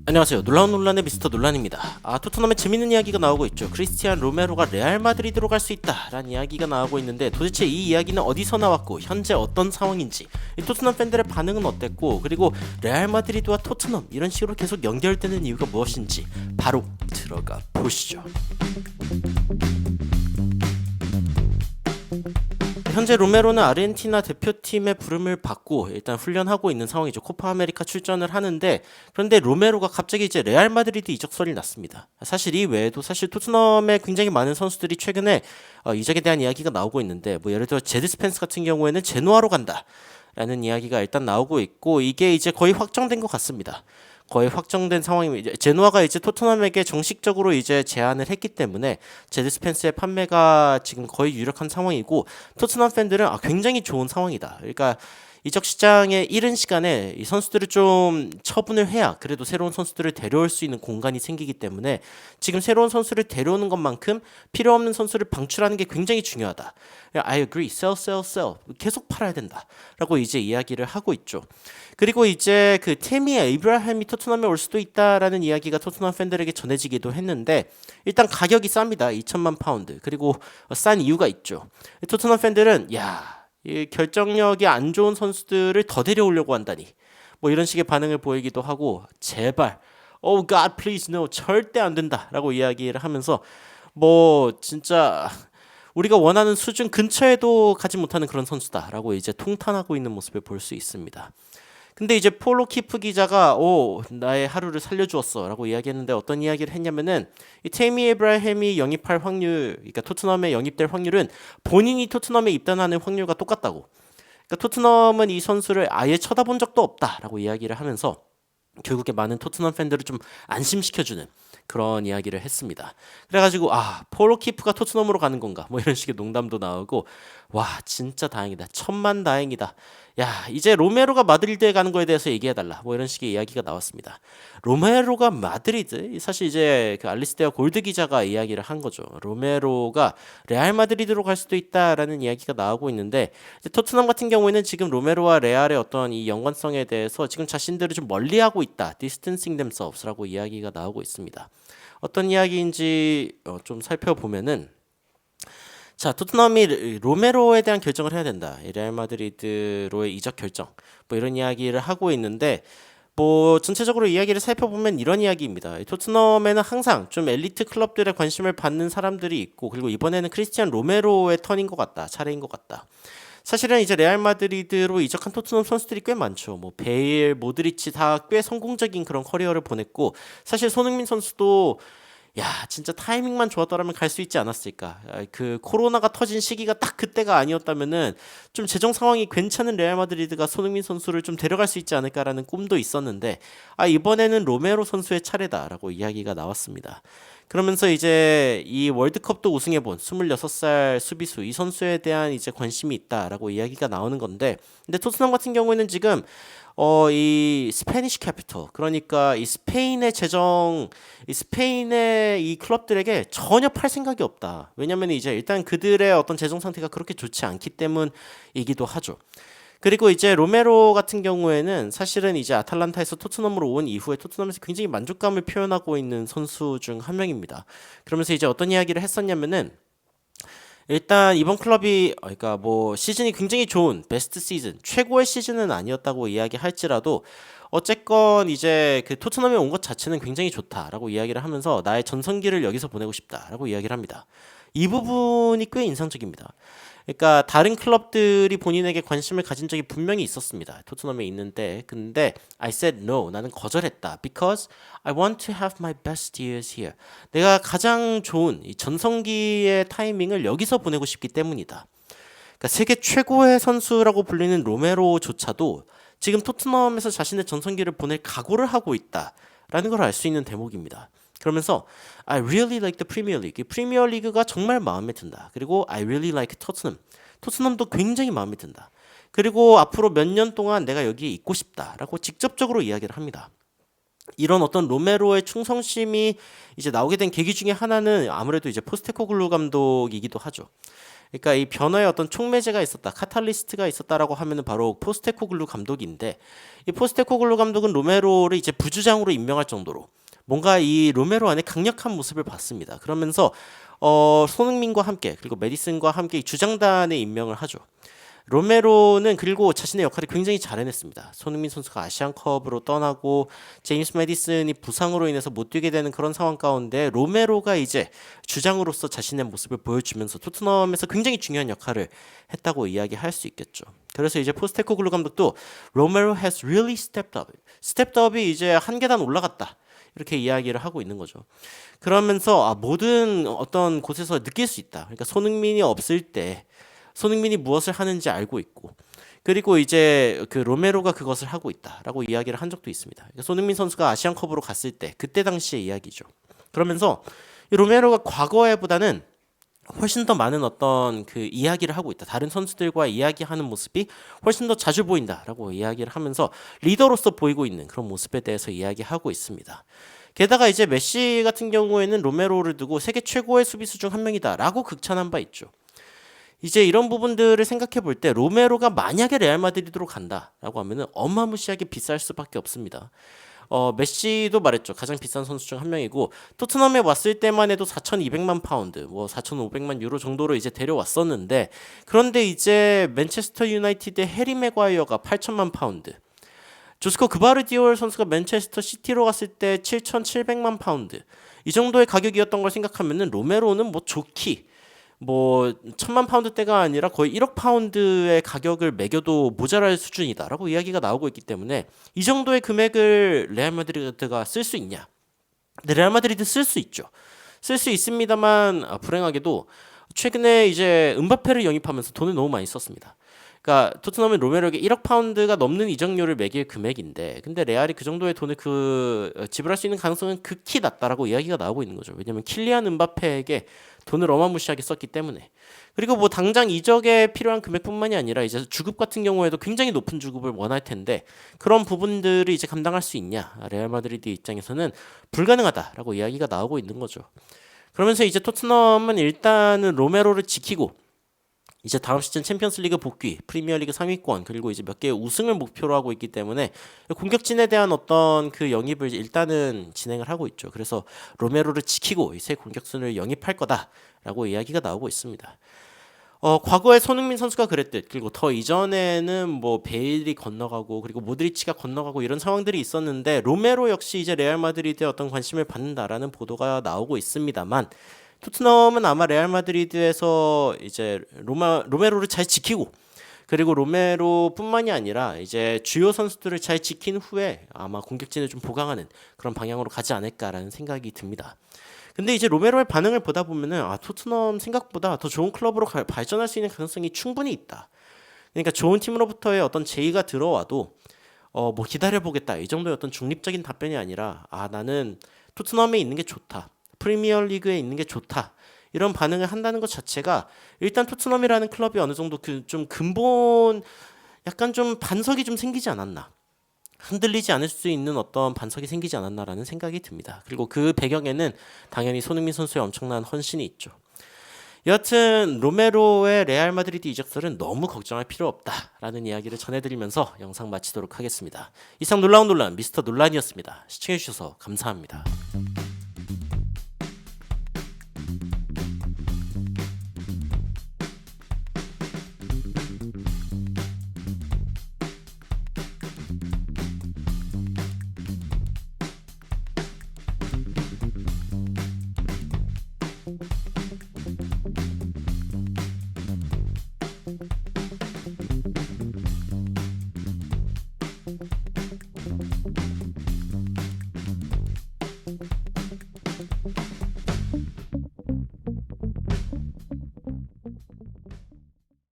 안녕하세요. 놀라운 논란의 미스터 논란입니다. 토트넘에 재밌는 이야기가 나오고 있죠. 크리스티안 로메로가 레알 마드리드로 갈 수 있다라는 이야기가 나오고 있는데 도대체 이 이야기는 어디서 나왔고 현재 어떤 상황인지, 이 토트넘 팬들의 반응은 어땠고, 그리고 레알 마드리드와 토트넘 이런 식으로 계속 연결되는 이유가 무엇인지 바로 들어가 보시죠. 현재 로메로는 아르헨티나 대표팀의 부름을 받고 일단 훈련하고 있는 상황이죠. 코파 아메리카 출전을 하는데, 그런데 로메로가 갑자기 이제 레알 마드리드 이적설이 났습니다. 사실 이 외에도 사실 토트넘에 굉장히 많은 선수들이 최근에 이적에 대한 이야기가 나오고 있는데, 뭐 예를 들어 제드 스펜스 같은 경우에는 제노아로 간다 라는 이야기가 일단 나오고 있고, 이게 이제 거의 확정된 것 같습니다. 거의 확정된 상황입니다. 제노아가 이제 토트넘에게 정식적으로 이제 제안을 했기 때문에 제드 스펜스의 판매가 지금 거의 유력한 상황이고, 토트넘 팬들은 굉장히 좋은 상황이다. 그러니까 이적 시장에 이른 시간에 이 선수들을 좀 처분을 해야 그래도 새로운 선수들을 데려올 수 있는 공간이 생기기 때문에 지금 새로운 선수를 데려오는 것만큼 필요 없는 선수를 방출하는 게 굉장히 중요하다. I agree. sell. 계속 팔아야 된다라고 이제 이야기를 하고 있죠. 그리고 이제 그 테미 에이브라함이 토트넘에 올 수도 있다라는 이야기가 토트넘 팬들에게 전해지기도 했는데, 일단 가격이 쌉니다. 2천만 파운드. 그리고 싼 이유가 있죠. 토트넘 팬들은 이 결정력이 안 좋은 선수들을 더 데려오려고 한다니, 뭐 이런 식의 반응을 보이기도 하고, 제발 Oh God please no, 절대 안 된다라고 이야기를 하면서 뭐 진짜 우리가 원하는 수준 근처에도 가지 못하는 그런 선수다라고 이제 통탄하고 있는 모습을 볼 수 있습니다. 근데 이제 폴로 키프 기자가 나의 하루를 살려주었어라고 이야기했는데, 어떤 이야기를 했냐면은 이 테이미 에브라햄이 영입할 확률, 그러니까 토트넘에 영입될 확률은 본인이 토트넘에 입단하는 확률과 똑같다고. 그러니까 토트넘은 이 선수를 아예 쳐다본 적도 없다라고 이야기를 하면서 결국에 많은 토트넘 팬들을 좀 안심시켜주는 그런 이야기를 했습니다. 그래가지고 폴로 키프가 토트넘으로 가는 건가 뭐 이런 식의 농담도 나오고, 와 진짜 다행이다, 천만 다행이다, 야 이제 로메로가 마드리드에 가는 거에 대해서 얘기해달라 뭐 이런 식의 이야기가 나왔습니다. 로메로가 마드리드, 사실 이제 그 알리스테어 골드 기자가 이야기를 한 거죠. 로메로가 레알 마드리드로 갈 수도 있다라는 이야기가 나오고 있는데, 토트넘 같은 경우에는 지금 로메로와 레알의 어떤 이 연관성에 대해서 지금 자신들을 좀 멀리하고 있다, distancing themselves라고 이야기가 나오고 있습니다. 어떤 이야기인지 좀 살펴보면은, 자, 토트넘이 로메로에 대한 결정을 해야 된다. 레알 마드리드로의 이적 결정. 뭐 이런 이야기를 하고 있는데, 뭐 전체적으로 이야기를 살펴보면 이런 이야기입니다. 토트넘에는 항상 좀 엘리트 클럽들의 관심을 받는 사람들이 있고, 그리고 이번에는 크리스티안 로메로의 턴인 것 같다. 차례인 것 같다. 사실은 이제 레알 마드리드로 이적한 토트넘 선수들이 꽤 많죠. 뭐 베일, 모드리치 다 꽤 성공적인 그런 커리어를 보냈고, 사실 손흥민 선수도 진짜 타이밍만 좋았더라면 갈 수 있지 않았을까. 그 코로나가 터진 시기가 딱 그때가 아니었다면은 좀 재정 상황이 괜찮은 레알 마드리드가 손흥민 선수를 좀 데려갈 수 있지 않을까라는 꿈도 있었는데, 이번에는 로메로 선수의 차례다라고 이야기가 나왔습니다. 그러면서 이제 이 월드컵도 우승해본 26살 수비수 이 선수에 대한 이제 관심이 있다라고 이야기가 나오는 건데, 근데 토트넘 같은 경우에는 지금 이 스페니쉬 캐피털, 그러니까 이 스페인의 재정, 이 스페인의 이 클럽들에게 전혀 팔 생각이 없다. 왜냐면 이제 일단 그들의 어떤 재정 상태가 그렇게 좋지 않기 때문이기도 하죠. 그리고 이제 로메로 같은 경우에는 사실은 이제 아탈란타에서 토트넘으로 온 이후에 토트넘에서 굉장히 만족감을 표현하고 있는 선수 중 한 명입니다. 그러면서 이제 어떤 이야기를 했었냐면은, 일단 이번 클럽이 그러니까 뭐 시즌이 굉장히 좋은 베스트 시즌, 최고의 시즌은 아니었다고 이야기할지라도 어쨌건 이제 그 토트넘에 온 것 자체는 굉장히 좋다라고 이야기를 하면서 나의 전성기를 여기서 보내고 싶다라고 이야기를 합니다. 이 부분이 꽤 인상적입니다. 그러니까 다른 클럽들이 본인에게 관심을 가진 적이 분명히 있었습니다. 토트넘에 있는데, 근데 I said no, 나는 거절했다. Because I want to have my best years here. 내가 가장 좋은 이 전성기의 타이밍을 여기서 보내고 싶기 때문이다. 그러니까 세계 최고의 선수라고 불리는 로메로조차도 지금 토트넘에서 자신의 전성기를 보낼 각오를 하고 있다라는 걸 알 수 있는 대목입니다. 그러면서 I really like the Premier League. 프리미어 리그가 정말 마음에 든다. 그리고 I really like Tottenham. 토트넘도 굉장히 마음에 든다. 그리고 앞으로 몇 년 동안 내가 여기에 있고 싶다라고 직접적으로 이야기를 합니다. 이런 어떤 로메로의 충성심이 이제 나오게 된 계기 중에 하나는 아무래도 이제 포스테코글루 감독이기도 하죠. 그러니까 이 변화에 어떤 촉매제가 있었다, 카탈리스트가 있었다라고 하면은 바로 포스테코글루 감독인데, 이 포스테코글루 감독은 로메로를 이제 부주장으로 임명할 정도로 뭔가 이 로메로 안에 강력한 모습을 봤습니다. 그러면서 손흥민과 함께 그리고 메디슨과 함께 이 주장단에 임명을 하죠. 로메로는 그리고 자신의 역할을 굉장히 잘 해냈습니다. 손흥민 선수가 아시안컵으로 떠나고 제임스 메디슨이 부상으로 인해서 못 뛰게 되는 그런 상황 가운데 로메로가 이제 주장으로서 자신의 모습을 보여주면서 토트넘에서 굉장히 중요한 역할을 했다고 이야기할 수 있겠죠. 그래서 이제 포스테코글루 감독도 로메로 has really stepped up. 스텝업이 이제 한 계단 올라갔다. 이렇게 이야기를 하고 있는 거죠. 그러면서 모든 어떤 곳에서 느낄 수 있다. 그러니까 손흥민이 없을 때 손흥민이 무엇을 하는지 알고 있고, 그리고 이제 그 로메로가 그것을 하고 있다라고 이야기를 한 적도 있습니다. 그러니까 손흥민 선수가 아시안컵으로 갔을 때 그때 당시의 이야기죠. 그러면서 이 로메로가 과거에보다는 훨씬 더 많은 어떤 그 이야기를 하고 있다. 다른 선수들과 이야기하는 모습이 훨씬 더 자주 보인다라고 이야기를 하면서 리더로서 보이고 있는 그런 모습에 대해서 이야기하고 있습니다. 게다가 이제 메시 같은 경우에는 로메로를 두고 세계 최고의 수비수 중 한 명이다라고 극찬한 바 있죠. 이제 이런 부분들을 생각해 볼 때 로메로가 만약에 레알 마드리드로 간다라고 하면은 어마무시하게 비쌀 수밖에 없습니다. 메시도 말했죠. 가장 비싼 선수 중 한 명이고 토트넘에 왔을 때만 해도 4,200만 파운드, 뭐 4,500만 유로 정도로 이제 데려왔었는데, 그런데 이제 맨체스터 유나이티드의 해리 맥과이어가 8천만 파운드, 조스코 그바르디올 선수가 맨체스터 시티로 갔을 때 7,700만 파운드, 이 정도의 가격이었던 걸 생각하면은 로메로는 뭐 좋기 뭐 1,000만 파운드대가 아니라 거의 1억 파운드의 가격을 매겨도 모자랄 수준이다라고 이야기가 나오고 있기 때문에 이 정도의 금액을 레알 마드리드가 쓸 수 있냐? 근데 레알 마드리드 쓸 수 있죠. 쓸 수 있습니다만 불행하게도 최근에 이제 음바페를 영입하면서 돈을 너무 많이 썼습니다. 그러니까 토트넘은 로메로에게 1억 파운드가 넘는 이적료를 매길 금액인데, 근데 레알이 그 정도의 돈을 지불할 수 있는 가능성은 극히 낮다라고 이야기가 나오고 있는 거죠. 왜냐하면 킬리안 음바페에게 돈을 어마무시하게 썼기 때문에. 그리고 뭐 당장 이적에 필요한 금액뿐만이 아니라 이제 주급 같은 경우에도 굉장히 높은 주급을 원할 텐데, 그런 부분들을 이제 감당할 수 있냐? 레알 마드리드 입장에서는 불가능하다라고 이야기가 나오고 있는 거죠. 그러면서 이제 토트넘은 일단은 로메로를 지키고 이제 다음 시즌 챔피언스리그 복귀, 프리미어리그 상위권, 그리고 이제 몇 개의 우승을 목표로 하고 있기 때문에 공격진에 대한 어떤 그 영입을 일단은 진행을 하고 있죠. 그래서 로메로를 지키고 이 새 공격수를 영입할 거다라고 이야기가 나오고 있습니다. 과거에 손흥민 선수가 그랬듯, 그리고 더 이전에는 뭐 베일이 건너가고 그리고 모드리치가 건너가고 이런 상황들이 있었는데, 로메로 역시 이제 레알 마드리드에 어떤 관심을 받는다라는 보도가 나오고 있습니다만, 토트넘은 아마 레알 마드리드에서 이제 로메로를 잘 지키고, 그리고 로메로뿐만이 아니라 이제 주요 선수들을 잘 지킨 후에 아마 공격진을 좀 보강하는 그런 방향으로 가지 않을까라는 생각이 듭니다. 근데 이제 로메로의 반응을 보다 보면은 토트넘 생각보다 더 좋은 클럽으로 발전할 수 있는 가능성이 충분히 있다. 그러니까 좋은 팀으로부터의 어떤 제의가 들어와도 뭐 기다려보겠다, 이 정도의 어떤 중립적인 답변이 아니라 나는 토트넘에 있는 게 좋다, 프리미어리그에 있는 게 좋다, 이런 반응을 한다는 것 자체가 일단 토트넘이라는 클럽이 어느 정도 그 좀 근본 약간 좀 반석이 좀 생기지 않았나, 흔들리지 않을 수 있는 어떤 반석이 생기지 않았나라는 생각이 듭니다. 그리고 그 배경에는 당연히 손흥민 선수의 엄청난 헌신이 있죠. 여하튼 로메로의 레알 마드리드 이적설은 너무 걱정할 필요 없다라는 이야기를 전해드리면서 영상 마치도록 하겠습니다. 이상 놀라운 논란 미스터 논란이었습니다. 시청해주셔서 감사합니다.